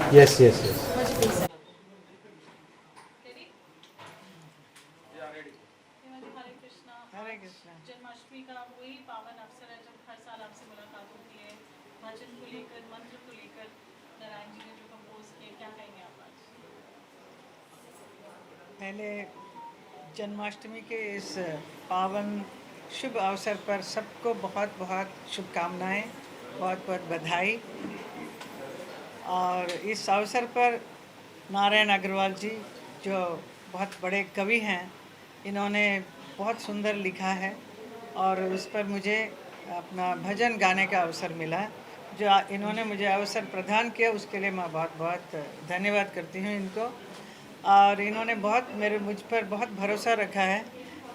Yes, yes, yes. हरे कृष्णा। हरे कृष्णा। जन्माष्टमी का वही पावन अवसर है जब हर साल आपसे मुलाकात होती है। भजन को लेकर, मंत्र को लेकर नारायण जी ने जो कंपोज किए, क्या कहेंगे आप आज? पहले जन्माष्टमी के इस पावन शुभ अवसर पर सबको बहुत बहुत शुभकामनाएं, बहुत बहुत बधाई। और इस अवसर पर नारायण अग्रवाल जी जो बहुत बड़े कवि हैं, इन्होंने बहुत सुंदर लिखा है और उस पर मुझे अपना भजन गाने का अवसर मिला। जो इन्होंने मुझे अवसर प्रदान किया उसके लिए मैं बहुत बहुत धन्यवाद करती हूँ इनको। और इन्होंने मुझ पर बहुत भरोसा रखा है,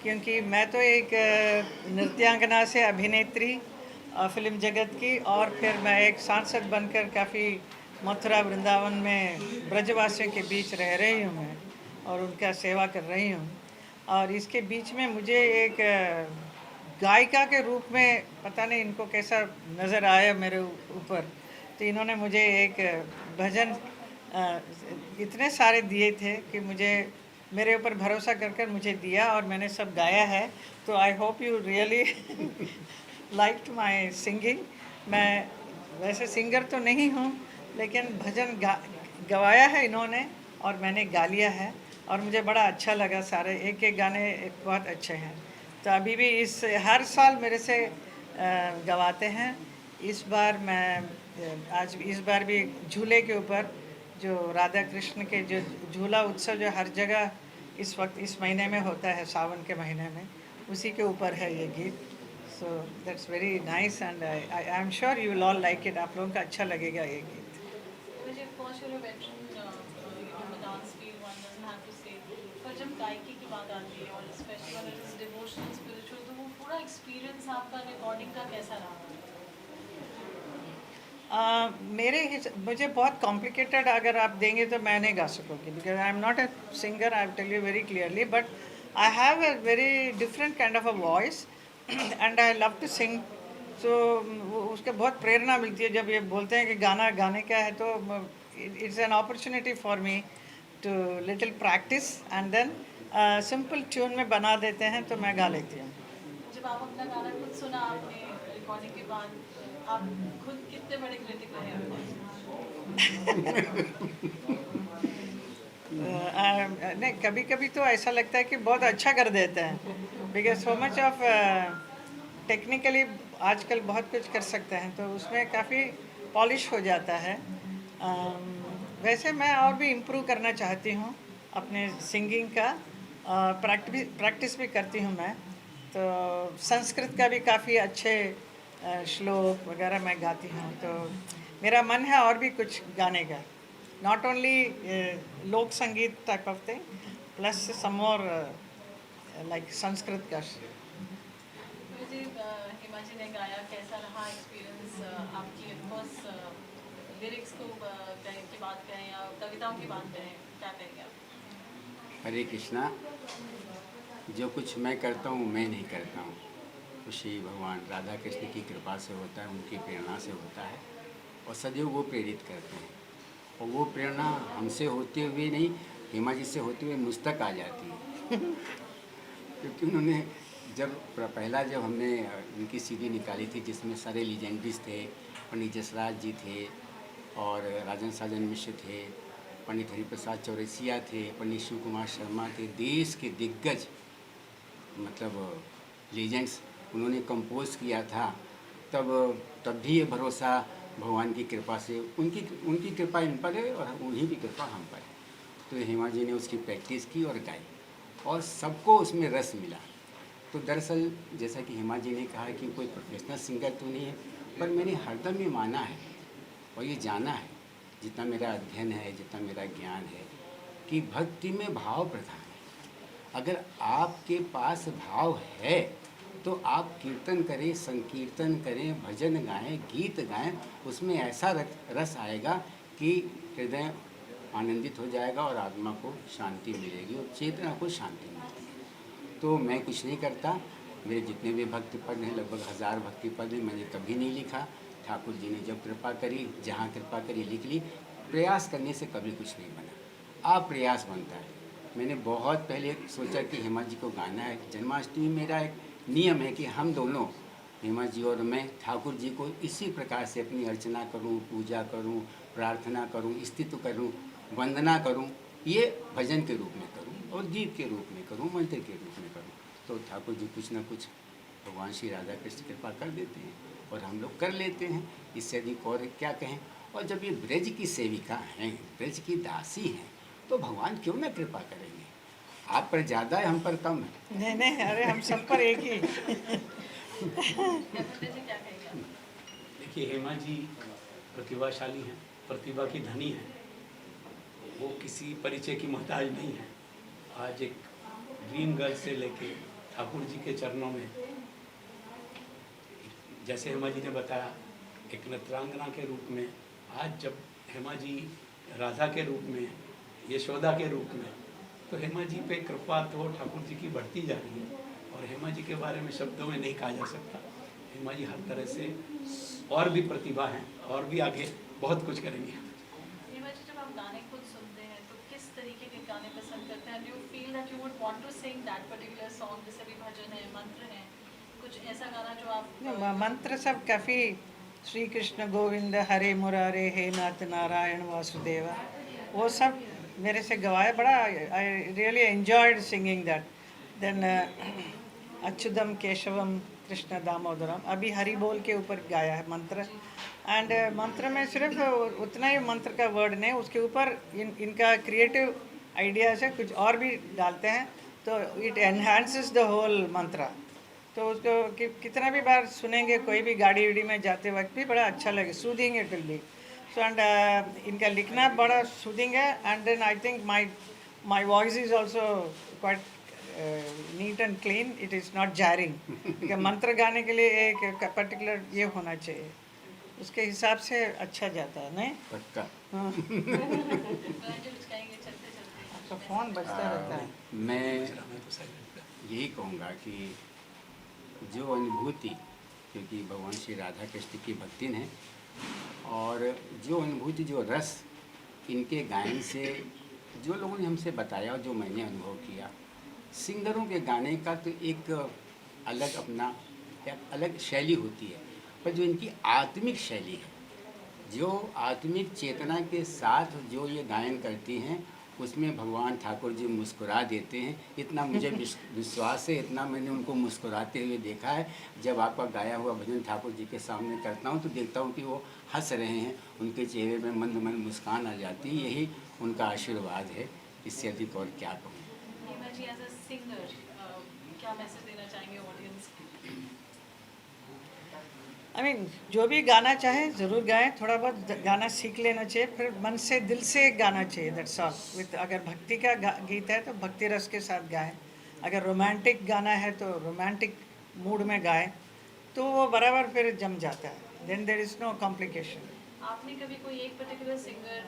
क्योंकि मैं तो एक नृत्यांगना से अभिनेत्री फिल्म जगत की, और फिर मैं एक सांसद बनकर काफ़ी मथुरा वृंदावन में ब्रजवासियों के बीच रह रही हूँ मैं, और उनका सेवा कर रही हूँ। और इसके बीच में मुझे एक गायिका के रूप में पता नहीं इनको कैसा नज़र आया मेरे ऊपर, तो इन्होंने मुझे एक भजन इतने सारे दिए थे कि मुझे मेरे ऊपर भरोसा कर कर मुझे दिया और मैंने सब गाया है। तो I hope you really liked my singing. मैं वैसे सिंगर तो नहीं हूँ, लेकिन भजन गवाया है इन्होंने और मैंने गा लिया है और मुझे बड़ा अच्छा लगा। सारे एक एक गाने बहुत अच्छे हैं। तो अभी भी हर साल मेरे से गवाते हैं। इस बार इस बार भी झूले के ऊपर जो राधा कृष्ण के जो झूला उत्सव जो हर जगह इस वक्त इस महीने में होता है, सावन के महीने में, उसी के ऊपर है ये गीत। So that's very nice and I am sure you will all like it. आप लोगों को अच्छा लगेगा ये गीत। मुझे of course you're a veteran in the dance field, one doesn't have to say, पर जब गायकी की बात आती है और स्पेशली अगर इट्स डिवोशनल स्पिरिचुअल, तो वो पूरा एक्सपीरियंस आपका रिकॉर्डिंग का कैसा रहा? मुझे बहुत कॉम्प्लिकेटेड अगर आप देंगे तो मैं नहीं गा सकूँगी, because I am not a singer, I tell you very clearly, but I have a very different kind of a voice and I love to sing. So उसके बहुत प्रेरणा मिलती है जब ये बोलते हैं कि गाना गाने का है, तो it's an opportunity for me to little practice and then simple tune में बना देते हैं तो मैं गा लेती हूँ। जब आप अपना गाना खुद सुना आपने रिकॉर्डिंग के बाद, आप खुद कितने बड़े क्रिटिक रहे नहीं, कभी कभी तो ऐसा लगता है कि बहुत अच्छा कर देते हैं, because so much of technically आजकल बहुत कुछ कर सकते हैं, तो उसमें काफ़ी पॉलिश हो जाता है। वैसे मैं और भी इम्प्रूव करना चाहती हूँ अपने सिंगिंग का। प्रैक्टिस भी करती हूँ मैं, तो संस्कृत का भी काफ़ी अच्छे श्लोक वगैरह मैं गाती हूँ, तो मेरा मन है और भी कुछ गाने का, नॉट ओनली लोक संगीत type of thing, plus some more like Sanskrit का। मुझे हेमा जी ने गाया, कैसा रहा एक्सपीरियंस आपकी? ऑफकोर्स लिरिक्स को की बात करें या कविताओं की बात करें, क्या कहेंगे आप? हरे कृष्णा। जो कुछ मैं करता हूँ मैं नहीं करता हूँ, तो श्री भगवान राधा कृष्ण की कृपा से होता है, उनकी प्रेरणा से होता है, और सदैव वो प्रेरित करते हैं। और वो प्रेरणा हमसे होते हुए नहीं, हेमा जी से होते हुए मुझ तक आ जाती है क्योंकि उन्होंने जब हमने उनकी सीडी निकाली थी, जिसमें सारे लीजेंडरीज थे, पंडित जसराज जी थे और राजन साजन मिश्र थे, पंडित हरिप्रसाद चौरसिया थे, पंडित शिव कुमार शर्मा थे, देश के दिग्गज मतलब लीजेंड्स उन्होंने कंपोज किया था। तब भी ये भरोसा भगवान की कृपा से, उनकी कृपा इन पर है और उन्हीं की कृपा हम पर है। तो हेमा जी ने उसकी प्रैक्टिस की और गाई, और सबको उसमें रस मिला। तो दरअसल जैसा कि हेमा जी ने कहा कि कोई प्रोफेशनल सिंगर तो नहीं है, पर मैंने हरदम ये माना है और ये जाना है, जितना मेरा अध्ययन है, जितना मेरा ज्ञान है, कि भक्ति में भाव प्रधान है। अगर आपके पास भाव है तो आप कीर्तन करें, संकीर्तन करें, भजन गाएं, गीत गाएं, उसमें ऐसा रस आएगा कि हृदय आनंदित हो जाएगा और आत्मा को शांति मिलेगी और चेतना को शांति मिलेगी। तो मैं कुछ नहीं करता, मेरे जितने भी भक्ति पद हैं, लगभग 1000 भक्ति पद हैं, मैंने कभी नहीं लिखा। ठाकुर जी ने जब कृपा करी, जहाँ कृपा करी लिख ली। प्रयास करने से कभी कुछ नहीं बना, आप प्रयास बनता है। मैंने बहुत पहले सोचा कि हेमा जी को गाना है। जन्माष्टमी मेरा एक नियम है कि हम दोनों, हेमा जी और मैं, ठाकुर जी को इसी प्रकार से अपनी अर्चना करूं, पूजा करूं, प्रार्थना करूं, स्तुति करूं, वंदना करूं, ये भजन के रूप में करूं और गीत के रूप में करूं, मंत्र के रूप में करूं। तो ठाकुर जी कुछ ना कुछ भगवान श्री राधा कृष्ण कृपा कर देते हैं और हम लोग कर लेते हैं। इससे अधिक और क्या कहें। और जब ये ब्रज की सेविका हैं, ब्रज की दासी हैं, तो भगवान क्यों ना कृपा करेंगे। आप पर ज़्यादा है, हम पर कम है। नहीं नहीं, अरे हम सब पर एक ही। कैप्टन जी क्या कहेंगे आप? देखिए, हेमा जी प्रतिभाशाली हैं, प्रतिभा की धनी हैं। वो किसी परिचय की मोहताज नहीं है। आज एक ड्रीम गर्ल से लेके ठाकुर जी के चरणों में, जैसे हेमा जी ने बताया, एक नृत्यांगना के रूप में, आज जब हेमा जी राधा के रूप में, यशोदा के रूप में, तो हेमा जी पे कृपा तो ठाकुर जी की बढ़ती जा रही है। और हेमा जी के बारे में शब्दों में नहीं कहा जा सकता। हेमा जी हर तरह से और भी प्रतिभा हैं और भी आगे बहुत कुछ करेंगे। हेमा जी, जब आप गाने खुद सुनते हैं तो किस तरीके के गाने पसंद करते हैं? You feel that you would want to sing that particular song, जैसे भी भजन है, मंत्र है, कुछ ऐसा गाना जो आप मंत्र सब काफ़ी, श्री कृष्ण गोविंद हरे मुरारे हे नाथ नारायण वासुदेवा, वो सब मेरे से गवाया। बड़ा I really enjoyed singing that. Then अच्युतम केशवम कृष्ण दामोदरम, अभी हरि बोल के ऊपर गाया है मंत्र। एंड मंत्र में सिर्फ उतना ही मंत्र का वर्ड नहीं, उसके ऊपर इनका क्रिएटिव आइडियाज है, कुछ और भी डालते हैं, तो इट एनहांसेस द होल मंत्र। तो उसको कितना भी बार सुनेंगे, कोई भी गाड़ी वाड़ी में जाते वक्त भी बड़ा अच्छा लगे, soothing it will be. So and इनका लिखना बड़ा सूदिंग है। And then I think my voice is also quite neat and clean, it is not jarring. क्योंकि मंत्र गाने के लिए एक पर्टिकुलर ये होना चाहिए, उसके हिसाब से अच्छा जाता है। नहीं पक्का। हाँ, गाएंगे चलते चलते? आपका फ़ोन बजता रहता है। मैं यही कहूँगा कि जो अनुभूति, क्योंकि भगवान श्री राधा कृष्ण की भक्ति है, और जो अनुभूति, जो रस इनके गायन से जो लोगों ने हमसे बताया और जो मैंने अनुभव किया, सिंगरों के गाने का तो एक अलग अपना एक अलग शैली होती है, पर जो इनकी आत्मिक शैली है, जो आत्मिक चेतना के साथ जो ये गायन करती हैं, उसमें भगवान ठाकुर जी मुस्कुरा देते हैं। इतना मुझे विश्वास है, इतना मैंने उनको मुस्कुराते हुए देखा है। जब आपका गाया हुआ भजन ठाकुर जी के सामने करता हूँ तो देखता हूँ कि वो हंस रहे हैं, उनके चेहरे में मंद मंद मुस्कान आ जाती है। यही उनका आशीर्वाद है, इससे अधिक और क्या कहूँ। Hema ji, as a singer क्या मैसेज देना चाहेंगे ऑडियंस को? आई मीन जो भी गाना चाहे ज़रूर गाएं, थोड़ा बहुत गाना सीख लेना चाहिए, फिर मन से दिल से गाना चाहिए, दैट्स ऑल। विद अगर भक्ति का गीत है तो भक्ति रस के साथ गाएं, अगर रोमांटिक गाना है तो रोमांटिक मूड में गाएं, तो वो बराबर फिर जम जाता है। Then there is no complication. आपने कभी कोई एक पर्टिकुलर सिंगर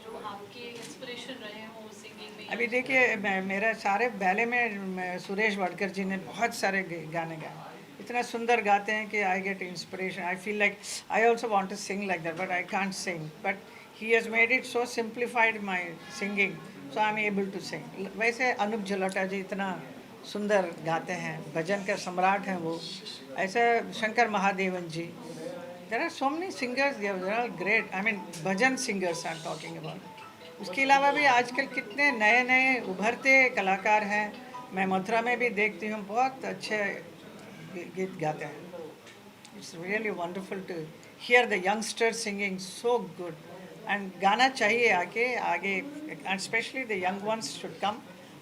जो आपके इंस्पिरेशन रहे हो सिंगिंग में? अभी देखिए, मेरा सारे बैले में सुरेश वाडकर जी ने बहुत सारे गाने गाए, इतना सुंदर गाते हैं कि I get inspiration. I feel like I also want to sing like that, but I can't sing, but he has made it so simplified my singing, so I am able to sing. वैसे अनूप जलोटा जी इतना सुंदर गाते हैं, भजन का सम्राट हैं वो। ऐसा Shankar Mahadevan ji, there are so many singers, they are great. I mean bhajan singers I am talking about. उसके अलावा भी आजकल कितने नए नए उभरते कलाकार हैं, मैं मथुरा में भी देखती हूँ, बहुत अच्छे गीत गाते हैं। It's really wonderful to hear the youngsters singing so good. And गाना चाहिए आगे आगे, and specially the young ones should come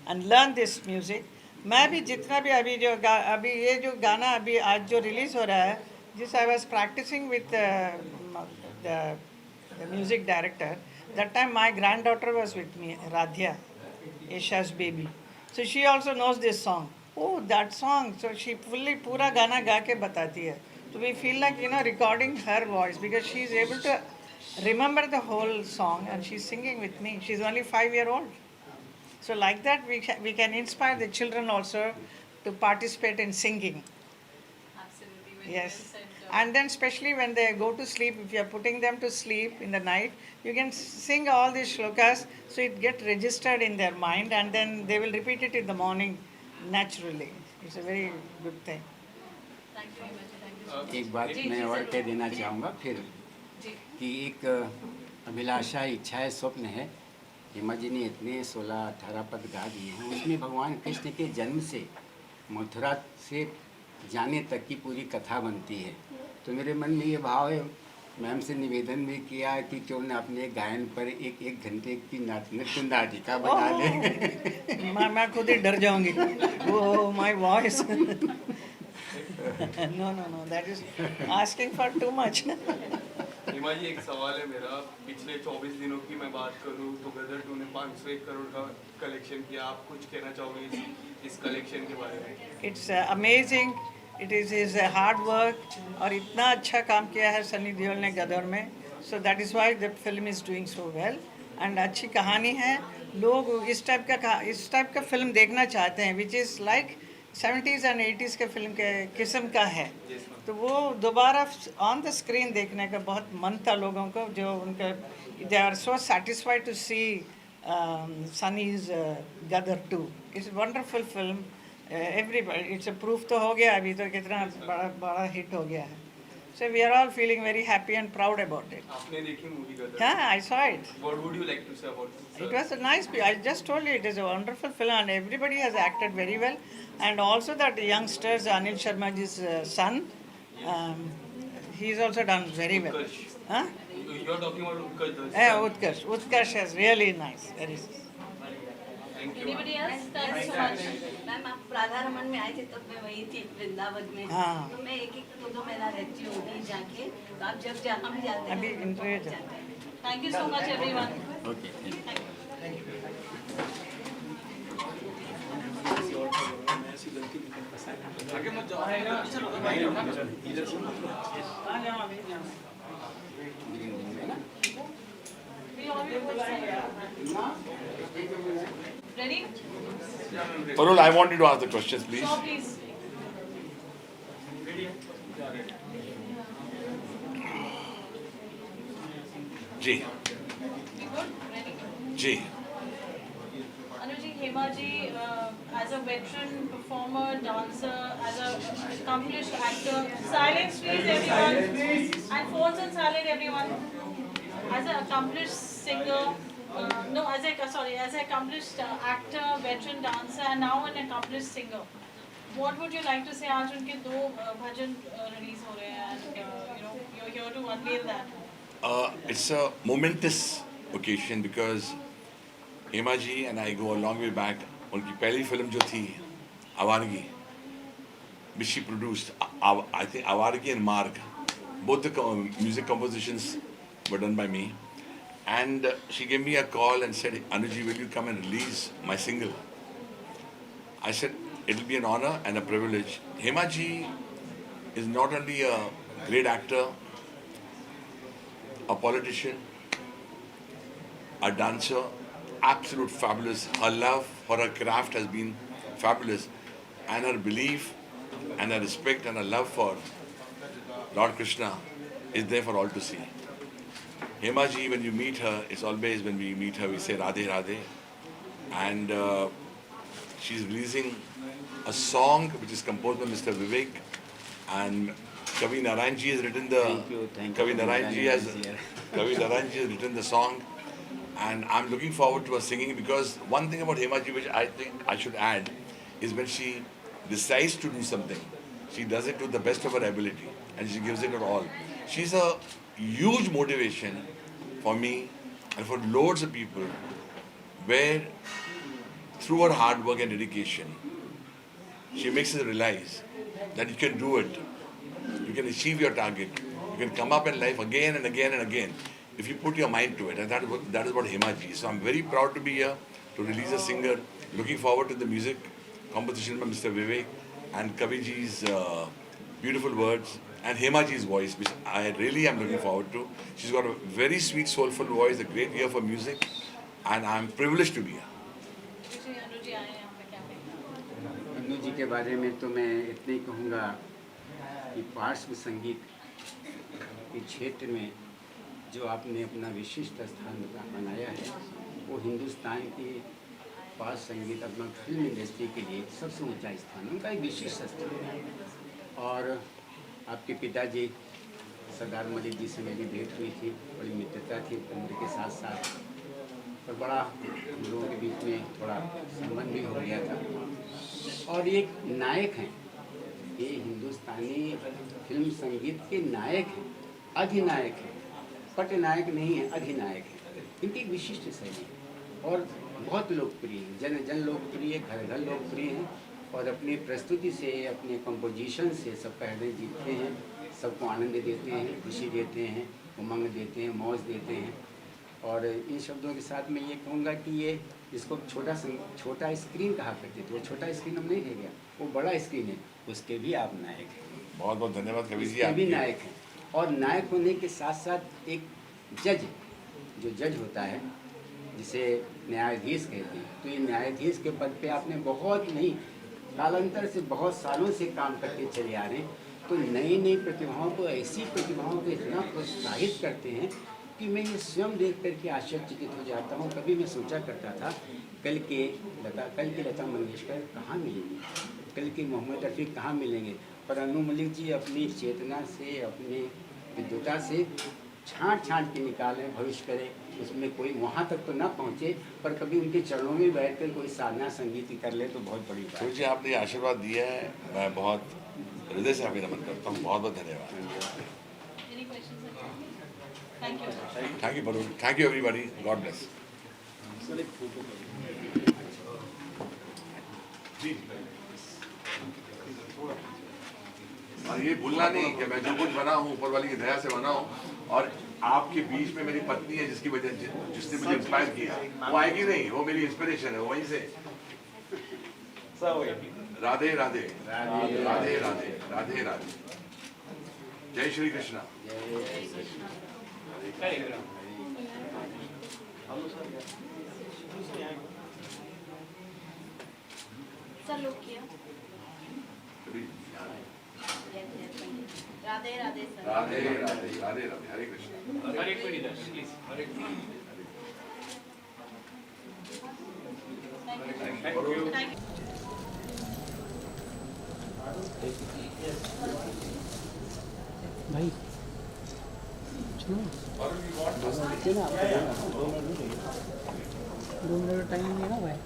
and learn this music. मैं भी जितना भी अभी अभी ये जो गाना अभी आज जो रिलीज़ हो रहा है, जिस I was practising with the music director. That time my granddaughter was with me, Radhya, Asha's baby. So she also knows this song. Oh, that song. So she fully पूरा गाना गा के बताती है. So we feel like, recording her voice, because she is able to remember the whole song and she's singing with me. She's only 5-year-old. So like that we can inspire the children also to participate in singing. Absolutely, very Yes. well said. And then especially when they go to sleep, if you are putting them to sleep in the night, you can sing all these shlokas so it get registered in their mind and then they will repeat it in the morning naturally. It's a very good thing. Thank you Hema ji, thank you so much. एक बात जी, मैं जी, और जरूर। कह देना चाहूँगा फिर जी कि एक अभिलाषा इच्छा है स्वप्न है। हेमा जी ने इतने 16-18 पद गा दिए हैं, उसमें भगवान कृष्ण के जन्म से मथुरा से जाने तक की पूरी कथा बनती है। तो मेरे मन में ये भाव है, मैम से निवेदन भी किया कि क्यों न अपने गायन पर एक घंटे की नृत्य नाटिका बना ले। मैं खुद ही डर जाऊंगी। Oh, my voice. No, that is asking for too much. हिमा जी, एक सवाल है मेरा। पिछले 24 दिनों की मैं बात करूं तो गदर 2 ने 501 करोड़ का कलेक्शन किया। आप कुछ कहना चाहोगे इस कलेक्शन के बारे में? It's amazing. It is his hard work और इतना अच्छा काम किया है सनी देओल ने गदर में. So that is why the film is doing so well. And अच्छी कहानी है. लोग इस टाइप का फिल्म देखना चाहते हैं, which is like 70s and 80s के फिल्म के किस्म का है. तो वो दोबारा ऑन द स्क्रीन देखने का बहुत मन था लोगों को, जो उनका they are so satisfied to see Sunny's Gadar 2. It's wonderful film. Everybody it's a proof तो हो गया अभी तो कितना बड़ा हिट हो गया है. So we are all feeling very happy and proud about it. आपने देखी मूवी गदर? हाँ, I saw it. What would you like to say about it, sir? It was a nice. I just told you it is a wonderful film and everybody has acted very well. And also that youngsters, Anil Sharmaji's son, he's also done very well. Utkarsh. Huh? You're talking about Utkarsh. the Yeah, son. Utkarsh. Utkarsh is really nice. Very. Thank you. Anybody else? Thank you so much. Ma'am, आप राधा रमन में आए थे तब मैं वही थी वृंदावन में। हाँ। तो मैं एक दो महीना रहती हूँ वहीं जाके। तो आप जब जहाँ भी जाते हैं अभी इंटरव्यू चल जाते हैं। Thank you so much everyone. Okay, thank you. Ready? Parul, I want you to ask the questions, please. So please. जी, गुड, रेडी? जी. Anuji, Hema ji, as a veteran performer, dancer, as a accomplished actor, silence please everyone, and phones on silent everyone. As an accomplished singer, as an accomplished actor, veteran dancer, and now an accomplished singer. What would you like to say? आज उनके 2 भजन release हो रहे हैं, and you're here to unveil that. It's a momentous occasion because Hema ji and I go a long way back. उनकी पहली film जो थी आवारगी, which she produced, I think Awargi and Marg, both the music compositions were done by me. And she gave me a call and said, Anuji, will you come and release my single? I said, it'll be an honor and a privilege. Hema ji is not only a great actor, a politician, a dancer, absolute fabulous. Her love for her craft has been fabulous, and her belief and her respect and her love for Lord Krishna is there for all to see. Hema ji, when you meet her, it's always when we meet her, we say Radhe Radhe, and she's releasing a song which is composed by Mr. Vivek, and Kavi Narayan ji has written the. Thank you. Kavi Narayan ji has here. Kavi Narayan ji has written the song, and I'm looking forward to her singing, because one thing about Hema ji which I think I should add is when she decides to do something, she does it to the best of her ability and she gives it her all. She's a huge motivation for me and for loads of people, where through her hard work and dedication she makes us realize that you can do it, you can achieve your target, you can come up in life again and again and again if you put your mind to it, and that is what Hema ji is. So I'm very proud to be here to release a singer. Looking forward to the music composition by Mr. Vivek and Kavi ji's beautiful words and Hema ji's voice, which I really am looking forward to. She's got a very sweet, soulful voice, a great ear for music, and I'm privileged to be here. Anuji आए हैं यहाँ पे क्या कहेंगे? अनु जी के बारे में तो मैं इतना ही कहूँगा कि पार्श्व संगीत क्षेत्र में जो आपने अपना विशिष्ट स्थान बनाया है वो हिंदुस्तान की पास संगीत अपना फिल्म इंडस्ट्री के लिए सबसे ऊंचा स्थान, उनका एक विशिष्ट स्थान है। और आपके पिताजी सरदार मलिक जी से मेरी भेंट हुई थी, बड़ी मित्रता थी उम्र के साथ साथ, और बड़ा हम लोगों के बीच में थोड़ा संबंध भी हो गया था। और ये नायक हैं, ये हिंदुस्तानी फिल्म संगीत के नायक हैं, अधिनायक हैं, पटनायक नहीं है, अधिनायक है। इनकी एक विशिष्ट शैली और बहुत लोकप्रिय है, जन लोकप्रिय, घर घर लोकप्रिय हैं और अपनी प्रस्तुति से, अपने कंपोजिशन से सबका हृदय जीतते हैं, सबको आनंद देते हैं, खुशी देते हैं, उमंग देते हैं, मौज देते हैं। और इन शब्दों के साथ मैं ये कहूँगा कि ये इसको छोटा स्क्रीन कहा करते थे, वो छोटा स्क्रीन हम नहीं है गया, वो बड़ा स्क्रीन है, उसके भी आप नायक हैं। बहुत बहुत धन्यवाद कवि जी, उसके भी नायक हैं। और नायक होने के साथ साथ एक जज, जो जज होता है जिसे न्यायाधीश कहते हैं, तो ये न्यायाधीश के पद पे आपने बहुत नहीं कालांतर से बहुत सालों से काम करके चले आ रहे हैं, तो नई नई प्रतिभाओं को, ऐसी प्रतिभाओं को इतना प्रोत्साहित करते हैं कि मैं ये स्वयं देख करके आश्चर्यचकित हो जाता हूँ। कभी मैं सोचा करता था कल के लता मंगेशकर कहाँ मिलेंगी, कल के मोहम्मद रफ़ी कहाँ मिलेंगे, पर अनु मलिक जी अपनी चेतना से, अपनी विद्वता से छांट के निकालें, भविष्य करें, उसमें कोई वहाँ तक तो ना पहुँचे, पर कभी उनके चरणों में बैठकर कोई साधना संगीत कर ले तो बहुत बड़ी बात है। कवि जी आपने ये आशीर्वाद दिया है, मैं बहुत हृदय से आपका नमन करता हूँ, बहुत बहुत धन्यवाद। Any questions? Thank you. Thank you Barun, thank you everybody, God bless. और ये भूलना नहीं कि मैं जो कुछ बना हूँ ऊपर वाली की दया से बना हूँ, और आपके बीच में मेरी पत्नी है जिसने मुझे इंस्पायर किया, वो आएगी नहीं, वो मेरी इंस्पिरेशन है, वो वहीं से। राधे राधे राधे राधे राधे राधे, जय श्री कृष्णा। सर लोग किया Radhe Radhe sir. Radhe Radhe Radhe Radhe, Hare Krishna. Hare please, Hare Thank you. Thank you. भाई चलो 2 मिनट टाइम नहीं है ना भाई,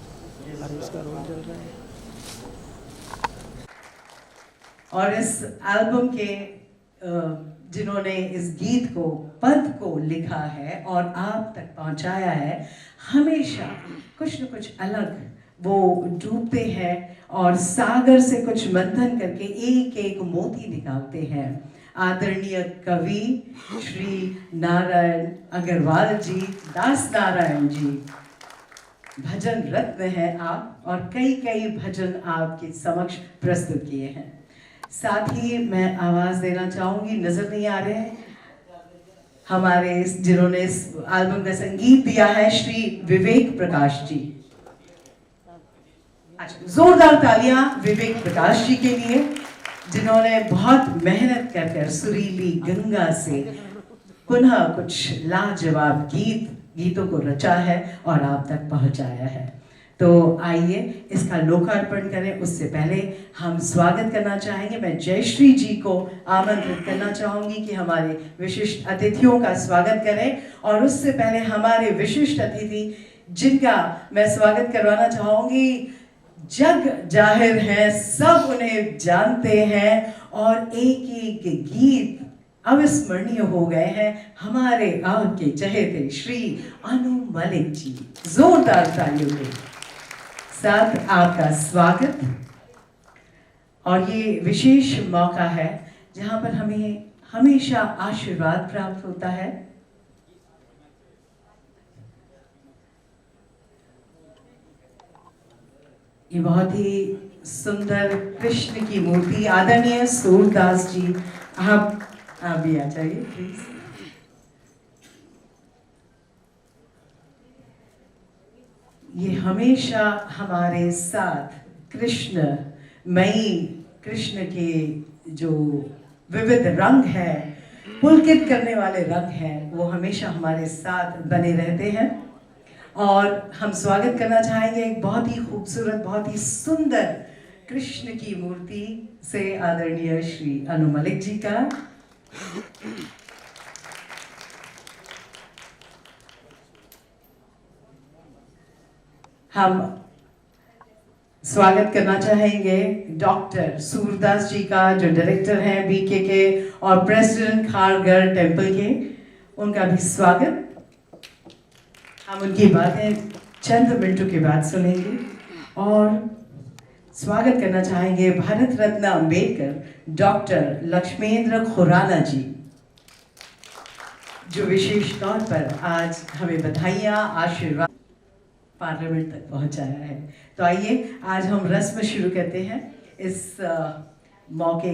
और उसका रोल चल रहा है। और इस एल्बम के जिन्होंने इस गीत को, पद को लिखा है और आप तक पहुंचाया है, हमेशा कुछ न कुछ अलग वो डूबते हैं और सागर से कुछ मंथन करके एक एक मोती निकालते हैं। आदरणीय कवि श्री नारायण अग्रवाल जी, दास नारायण जी, भजन रत्न हैं आप, और कई कई भजन आपके समक्ष प्रस्तुत किए हैं। साथ ही मैं आवाज देना चाहूंगी, नजर नहीं आ रहे हैं हमारे जिन्होंने इस एल्बम का संगीत दिया है, श्री विवेक प्रकाश जी। अच्छा, जोरदार तालियां विवेक प्रकाश जी के लिए, जिन्होंने बहुत मेहनत कर सुरीली गंगा से पुनः कुछ लाजवाब गीतों को रचा है और आप तक पहुंचाया है। तो आइए इसका लोकार्पण करें। उससे पहले हम स्वागत करना चाहेंगे, मैं जयश्री जी को आमंत्रित करना चाहूंगी कि हमारे विशिष्ट अतिथियों का स्वागत करें। और उससे पहले हमारे विशिष्ट अतिथि जिनका मैं स्वागत करवाना चाहूंगी, जग जाहिर है, सब उन्हें जानते हैं और एक एक गीत अविस्मरणीय हो गए हैं, हमारे आपके चहेते श्री अनु मलिक जी। जोरदार तालियों के साथ आपका स्वागत। और ये विशेष मौका है जहां पर हमें हमेशा आशीर्वाद प्राप्त होता है। ये बहुत ही सुंदर कृष्ण की मूर्ति, आदरणीय सूरदास जी, आप भी आ जाइए प्लीज। ये हमेशा हमारे साथ कृष्ण के जो विविध रंग है पुलकित करने वाले रंग हैं वो हमेशा हमारे साथ बने रहते हैं। और हम स्वागत करना चाहेंगे एक बहुत ही खूबसूरत, बहुत ही सुंदर कृष्ण की मूर्ति से आदरणीय श्री अनु मलिक जी का। हम स्वागत करना चाहेंगे डॉक्टर सूरदास जी का, जो डायरेक्टर हैं बीके के और प्रेसिडेंट खारगढ़ टेम्पल के। उनका भी स्वागत। हम उनकी बातें चंद मिनटों के बाद सुनेंगे। और स्वागत करना चाहेंगे भारत रत्न अंबेडकर डॉक्टर लक्ष्मेंद्र खुराना जी, जो विशेष तौर पर आज हमें बधाइयाँ, आशीर्वाद पार्लियामेंट तक पहुंचाया है। तो आइए आज हम रस्म शुरू करते हैं। इस मौके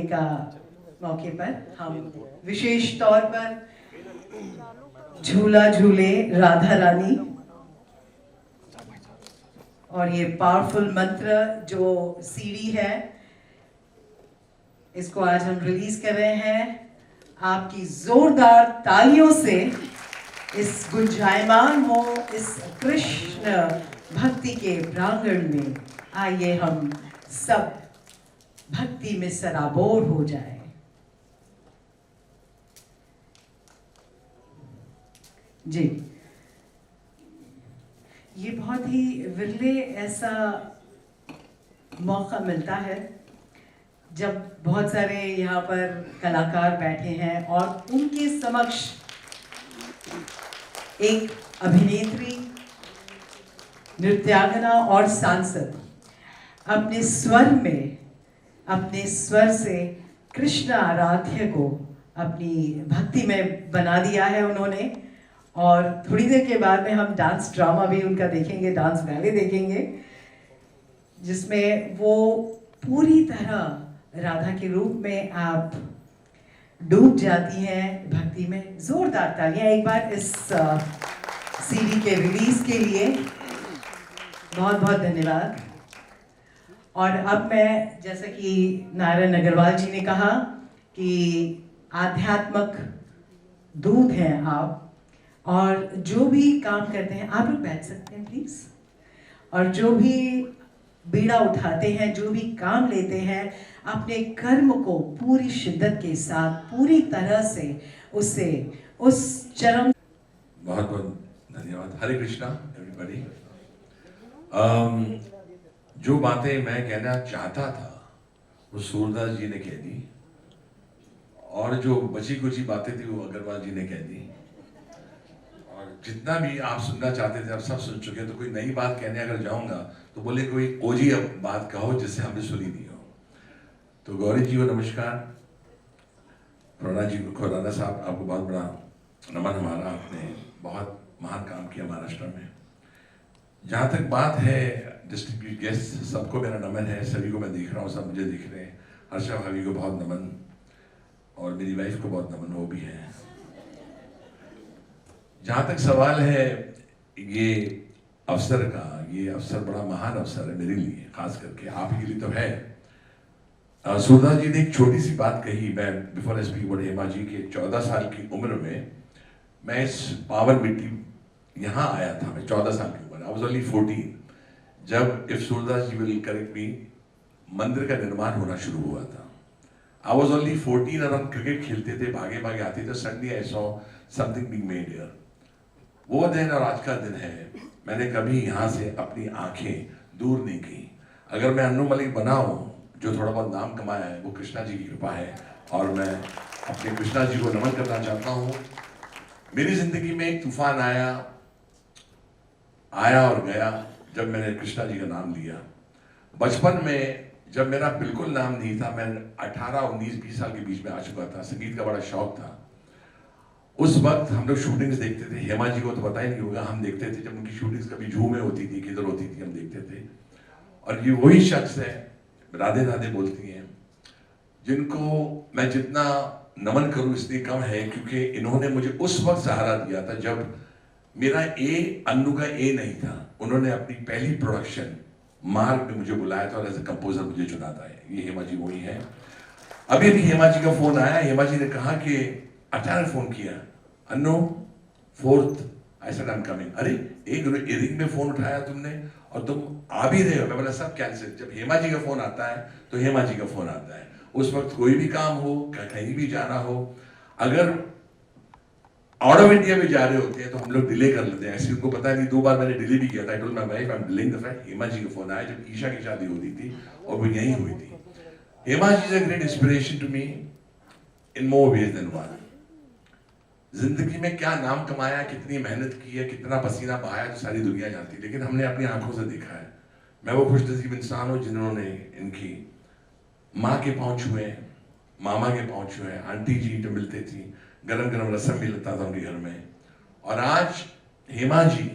पर हम विशेष तौर पर झूला झूले राधा रानी और ये पावरफुल मंत्र जो सीडी है, इसको आज हम रिलीज कर रहे हैं। आपकी जोरदार तालियों से इस गुंजायमान हो इस कृष्ण भक्ति के प्रांगण में, आइए हम सब भक्ति में सराबोर हो जाए। जी, ये बहुत ही विरले ऐसा मौका मिलता है जब बहुत सारे यहाँ पर कलाकार बैठे हैं और उनके समक्ष एक अभिनेत्री, नृत्यांगना और सांसद अपने स्वर से कृष्ण आराध्य को अपनी भक्ति में बना दिया है उन्होंने। और थोड़ी देर के बाद में हम डांस ड्रामा भी उनका देखेंगे, डांस बैले देखेंगे, जिसमें वो पूरी तरह राधा के रूप में आप डूब जाती हैं भक्ति में। जोरदार तालियां एक बार इस सीडी के रिलीज के लिए। बहुत बहुत धन्यवाद। और अब मैं, जैसा कि नारायण अग्रवाल जी ने कहा कि आध्यात्मक दूत हैं आप, और जो भी काम करते हैं, आप लोग बैठ सकते हैं प्लीज। और जो भी बीड़ा उठाते हैं, जो भी काम लेते हैं, अपने कर्म को पूरी शिद्दत के साथ, पूरी तरह से उससे उस चरम। बहुत बहुत धन्यवाद। हरे कृष्णा एवरीबॉडी। जो बातें मैं कहना चाहता था वो सूरदास जी ने कह दी, और जो बची कुची बातें थी वो अग्रवाल जी ने कह दी, और जितना भी आप सुनना चाहते थे आप सब सुन चुके। तो कोई नई बात कहने अगर जाऊंगा तो बोले कोई ओजी अब बात कहो जिससे हमने सुनी नहीं हो। तो गौरी जी को नमस्कार, खुराना जी को, खुराना साहब आपको बहुत बड़ा नमन हमारा। आपने बहुत महान काम किया महाराष्ट्र में। जहाँ तक बात है डिस्ट्रिब्यूट गेस्ट, सबको मेरा नमन है। सभी को मैं देख रहा हूँ, सब मुझे दिख रहे हैं। हर्षा भाभी को बहुत नमन, और मेरी वाइफ को बहुत नमन, वो भी है। जहाँ तक सवाल है ये अवसर का, ये अवसर बड़ा महान अवसर है मेरे लिए, खास करके आपके लिए तो है। सूरदास जी ने एक छोटी सी बात कही। मैं before I speak about Hema ji के 14 साल की उम्र में मैं इस पावन मिट्टी यहाँ आया था। मैं 14 साल की उम्र, आई वाज ओनली 14, जब if Surdas ji will correct me, मंदिर का निर्माण होना शुरू हुआ था। आई वाज ओनली 14 और हम क्रिकेट खेलते थे, भागे भागे आते थे। Suddenly I saw something being made here. वो दिन और आज का दिन है, मैंने कभी यहाँ से अपनी आंखें दूर नहीं की। अगर मैं अनु मलिक बना हूँ, जो थोड़ा बहुत नाम कमाया है, वो कृष्णा जी की कृपा है। और मैं अपने कृष्णा जी को नमन करना चाहता हूँ। मेरी जिंदगी में एक तूफान आया और गया जब मैंने कृष्णा जी का नाम लिया। बचपन में जब मेरा बिल्कुल नाम नहीं था, मैं 18, 19, 20 साल के बीच में आ चुका था। संगीत का बड़ा शौक था। उस वक्त हम लोग शूटिंग्स देखते थे। हेमा जी को तो पता ही नहीं होगा, हम देखते थे जब उनकी शूटिंग्स कभी जू में होती थी, किधर होती थी, हम देखते थे। और ये वही शख्स है, राधे राधे बोलती हैं, जिनको मैं जितना नमन करूं इसलिए कम है, क्योंकि इन्होंने मुझे उस वक्त सहारा दिया था जब मेरा अन्नू का ए नहीं था। उन्होंने अपनी पहली प्रोडक्शन मार्ग में मुझे बुलाया था और एज ए कंपोजर मुझे चुना था। ये हेमा जी वही है। अभी हेमा जी का फोन आया। हेमा जी ने कहा कि अचानक फोन किया, अन्नो 4th, I said I am coming. अरे एक रिंग में फोन उठाया तुमने और तुम आ भी रहे हो। मैं बोला सब कैंसिल। जब हेमा जी का फोन आता है तो हेमा जी का फोन आता है। उस वक्त कोई भी काम हो, कहीं भी जाना हो, अगर आउट ऑफ इंडिया में जा रहे होते हैं तो हम लोग डिले कर लेते हैं। ऐसे उनको पता नहीं, 2 बार मैंने डिले भी किया था। I told my wife I am delaying the flight. Hema ji का फोन आया जब ईशा की शादी होती थी और वो यहीं हुई थी। Hema ji is a great inspiration to me in more ways than one. जिंदगी में क्या नाम कमाया, कितनी मेहनत की है, कितना पसीना बहाया, तो सारी दुनिया जानती है, लेकिन हमने अपनी आंखों से देखा है। मैं वो खुशनसीब इंसान हूँ जिन्होंने इनकी माँ के पाँव छुए, मामा के पाँव छुए, आंटी जी जो मिलते थी, गरम गरम रसम भी लगता था उनके घर में। और आज Hema ji,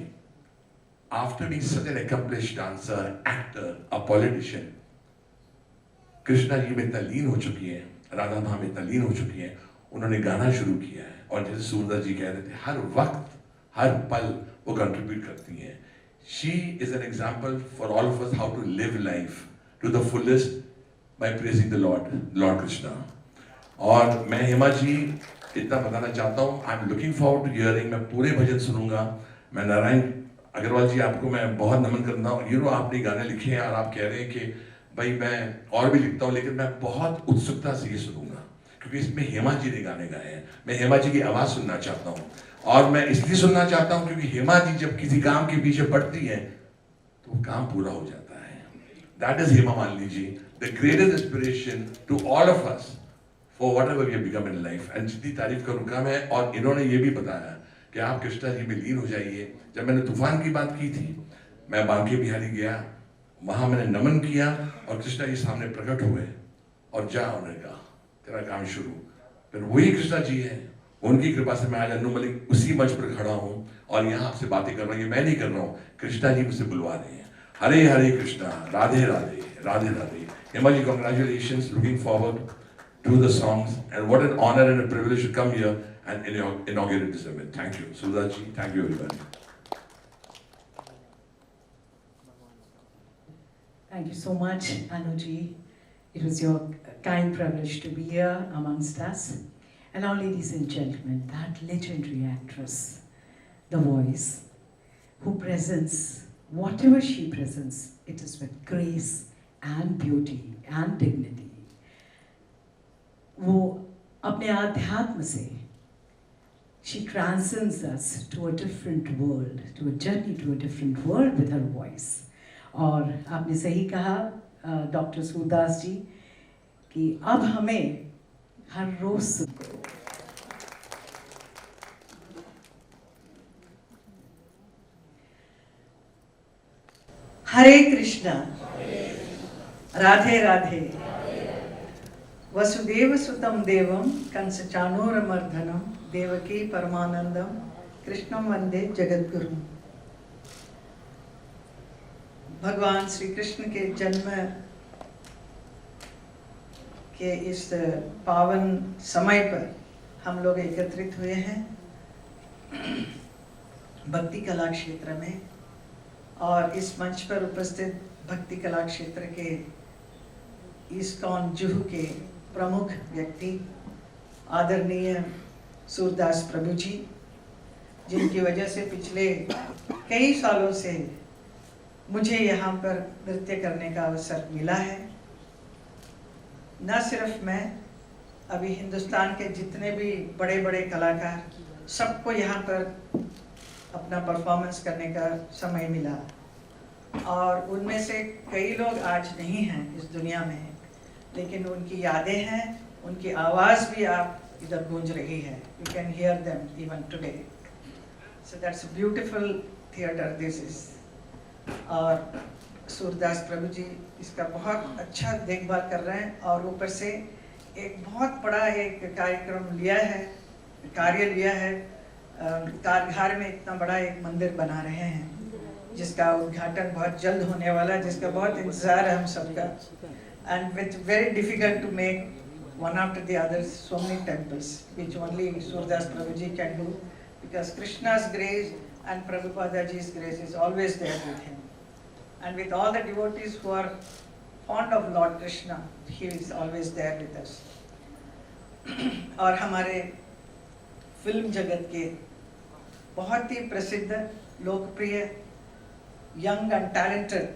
after being such an accomplished dancer, actor, a politician, Krishna ji में इतना लीन हो चुकी है, राधा माँ में इतना लीन हो चुकी है, उन्होंने गाना शुरू किया है। और जैसे सूरदास जी कह रहे थे, हर वक्त हर पल वो कंट्रीब्यूट करती हैं। She is an example for all of us how to live life to the fullest by praising the Lord Krishna. और मैं हेमा जी इतना बताना चाहता हूँ, I am looking forward to hearing. मैं पूरे भजन सुनूंगा। मैं नारायण अग्रवाल जी, आपको मैं बहुत नमन करता हूँ। आपने गाने लिखे हैं और आप कह रहे हैं कि भाई मैं और भी लिखता हूँ, लेकिन मैं बहुत उत्सुकता से ये सुनूंगा क्योंकि इसमें हेमा जी ने गाने गाए हैं। मैं हेमा जी की आवाज़ सुनना चाहता हूँ और मैं इसलिए सुनना चाहता हूँ क्योंकि हेमा जी जब किसी काम के पीछे पड़ती है तो वो काम पूरा हो जाता है। That is Hema Malini ji, the greatest inspiration to all of us for whatever we have become in life. And जितनी तारीफ करूँ कम है। और इन्होंने ये भी बताया कि आप कृष्णा जी में लीन हो जाइए। जब मैंने तूफान की बात की थी, मैं बांके बिहारी गया, वहाँ मैंने नमन किया और कृष्णा जी सामने प्रकट हुए और जा उन्होंने कहा तेरा काम शुरू। फिर वही कृष्णा जी है, उनकी कृपा से मैं आज अन्नू मलिक उसी मंच पर खड़ा हूँ और यहाँ आपसे बातें कर रहा हूँ। ये मैं नहीं कर रहा हूँ, कृष्णा जी मुझसे बुलवा रहे हैं। Hare Hare Krishna, Radhe Radhe, Radhe Radhe. Hema ji, congratulations, looking forward to the songs and what an honor and a privilege to come here and inaugurate this event. Thank you. Sudha ji, thank you everybody. Thank you so much, Anuji. It was your kind privilege to be here amongst us. And now, ladies and gentlemen, that legendary actress, The Voice, who presents whatever she presents, it is with grace and beauty and dignity. वो अपने आध्यात्म से she transcends us to a different world, to a journey to a different world with her voice. और आपने सही कहा doctor Surdas जी कि अब हमें हर रोज हरे कृष्णा, राधे राधे, वसुदेव सुतम देवम कंस चाणूरमर्दनम देवकी परमानंदम कृष्णम वंदे जगद्गुरु। भगवान श्री कृष्ण के जन्म के इस पावन समय पर हम लोग एकत्रित हुए हैं भक्ति कला क्षेत्र में। और इस मंच पर उपस्थित भक्ति कला क्षेत्र के इस्कॉन जुहू के प्रमुख व्यक्ति आदरणीय सूरदास प्रभु जी, जिनकी वजह से पिछले कई सालों से मुझे यहाँ पर नृत्य करने का अवसर मिला है। न सिर्फ मैं, अभी हिंदुस्तान के जितने भी बड़े बड़े कलाकार, सबको यहाँ पर अपना परफॉर्मेंस करने का समय मिला। और उनमें से कई लोग आज नहीं हैं इस दुनिया में, लेकिन उनकी यादें हैं, उनकी आवाज़ भी आप इधर गूंज रही है। You can hear them even today. So that's a beautiful theatre this is. और सूरदास प्रभु जी इसका बहुत अच्छा देखभाल कर रहे हैं और ऊपर से एक बहुत बड़ा एक कार्यक्रम लिया है, कार्य लिया है। कारघार में इतना बड़ा एक मंदिर बना रहे हैं जिसका उद्घाटन बहुत जल्द होने वाला है, जिसका बहुत इंतज़ार है हम सबका। And which very difficult to make one after the other so many temples which only Surdas Prabhuji can do, because Krishna's grace and Prabhupadaji's grace is always there with him, and with all the devotees who are fond of Lord Krishna, he is always there with us. और हमारे film जगत के बहुत ही प्रसिद्ध लोकप्रिय young and talented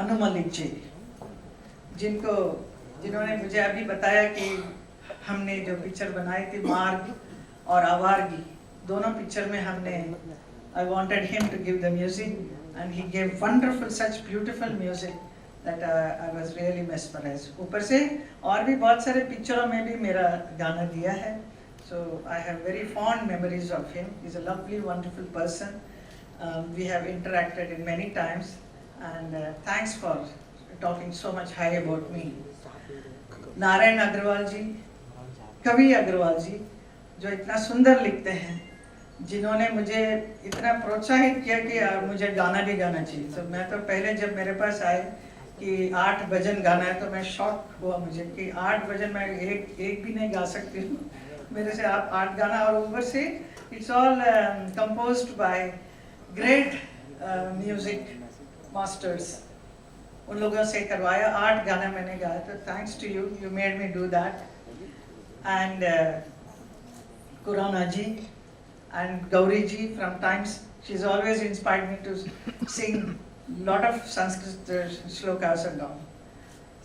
Anu Malik ji, जिन्होंने मुझे अभी बताया कि हमने जो पिक्चर बनाई थी मार्ग और आवारगी, दोनों पिक्चर में हमने I wanted him to give the music and he gave wonderful, such beautiful music that I was really mesmerized. ऊपर से और भी बहुत सारे पिक्चरों में भी मेरा गाना दिया है, so I have very fond memories of him. He's a lovely, wonderful person. We have interacted in many times and thanks for talking so much high about me. Narayan Agarwal जी, कवि अग्रवाल जी, जो इतना सुंदर लिखते हैं, जिन्होंने मुझे इतना प्रोत्साहित किया कि मुझे गाना भी गाना चाहिए। तो मैं तो पहले जब मेरे पास आए कि 8 भजन गाना है तो मैं शॉक हुआ मुझे कि 8 भजन मैं एक भी नहीं गा सकती हूँ, मेरे से आप 8 गाना, और ऊपर से it's all composed by great music masters, उन लोगों से करवाया, 8 गाना मैंने गाया। तो thanks to you, you made me do that. And Khurana ji and Gauri ji, from times she's always inspired me to sing lot of Sanskrit shlokas and all.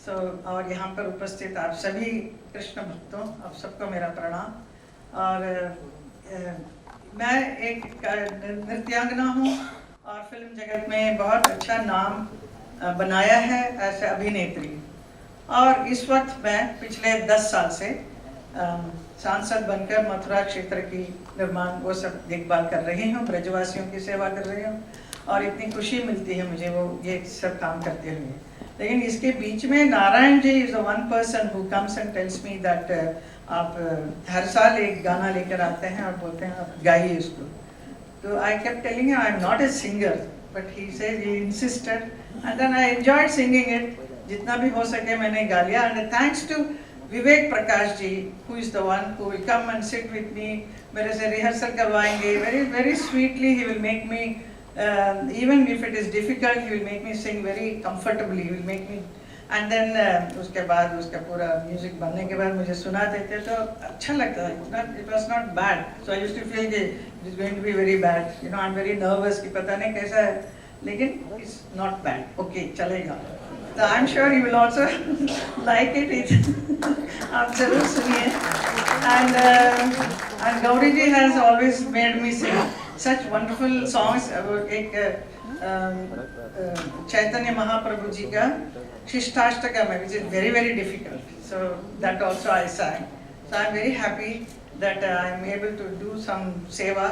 So और यहाँ पर उपस्थित आप सभी कृष्ण भक्तों, आप सबको मेरा प्रणाम। और मैं एक नृत्यांगना हूँ और फिल्म जगत में बहुत अच्छा नाम बनाया है ऐसे अभिनेत्री, और इस वक्त मैं पिछले 10 साल से सांसद बनकर मथुरा क्षेत्र की निर्माण वो सब देखभाल कर रही हूँ, ब्रजवासियों की सेवा कर रही हूँ, और इतनी खुशी मिलती है मुझे वो ये सब काम करते हुए। लेकिन इसके बीच में Narayan ji is the one person who comes and tells me that आप हर साल एक गाना लेकर आते हैं और बोलते हैं आप गाइए इसको। तो I kept telling him I am not a singer, but he said, he insisted and then I enjoyed singing it. जितना भी हो सके मैंने गा लिया, and thanks to Vivek Prakash ji, who is the one who will come and sit with me, मेरे से rehearsal करवाएंगे, very very sweetly he will make me, even if it is difficult, he will make me sing very comfortably, he will make me, and then उसके बाद उसका पूरा music बनने के बाद मुझे सुना देते तो अच्छा लगता था, it was not bad, so I used to feel that it is going to be very bad, you know, I'm very nervous कि पता नहीं कैसा है, लेकिन it's not bad, okay चलेगा। So I'm sure you will also like it. आप जरूर सुनिए। And Gauri ji has always made me sing such wonderful songs. एक चैतन्य महाप्रभु जी का शिष्टाष्टकम है, which is very very difficult. So that also I sang. So I'm very happy that I'm able to do some seva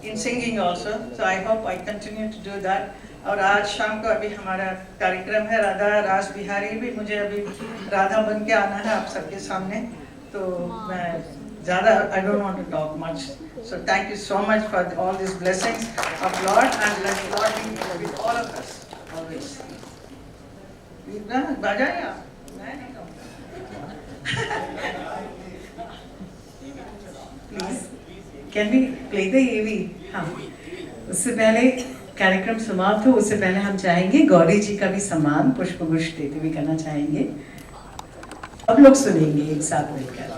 in singing also. So I hope I continue to do that. और आज शाम को अभी हमारा कार्यक्रम है राधा रास बिहारी, भी मुझे अभी राधा बन के आना है आप सबके सामने, तो मैं ज़्यादा I don't want to talk much. So thank you so much for all these blessings of Lord, and let God be with all of us always. बजाए आप? मैं नहीं कहूँगा। Please, can we play the AV? हाँ, उससे पहले कार्यक्रम समाप्त हो उससे पहले हम चाहेंगे गौरी जी का भी सम्मान पुष्पगुच्छ देते हुए करना चाहेंगे। अब लोग सुनेंगे एक साथ मिलकर।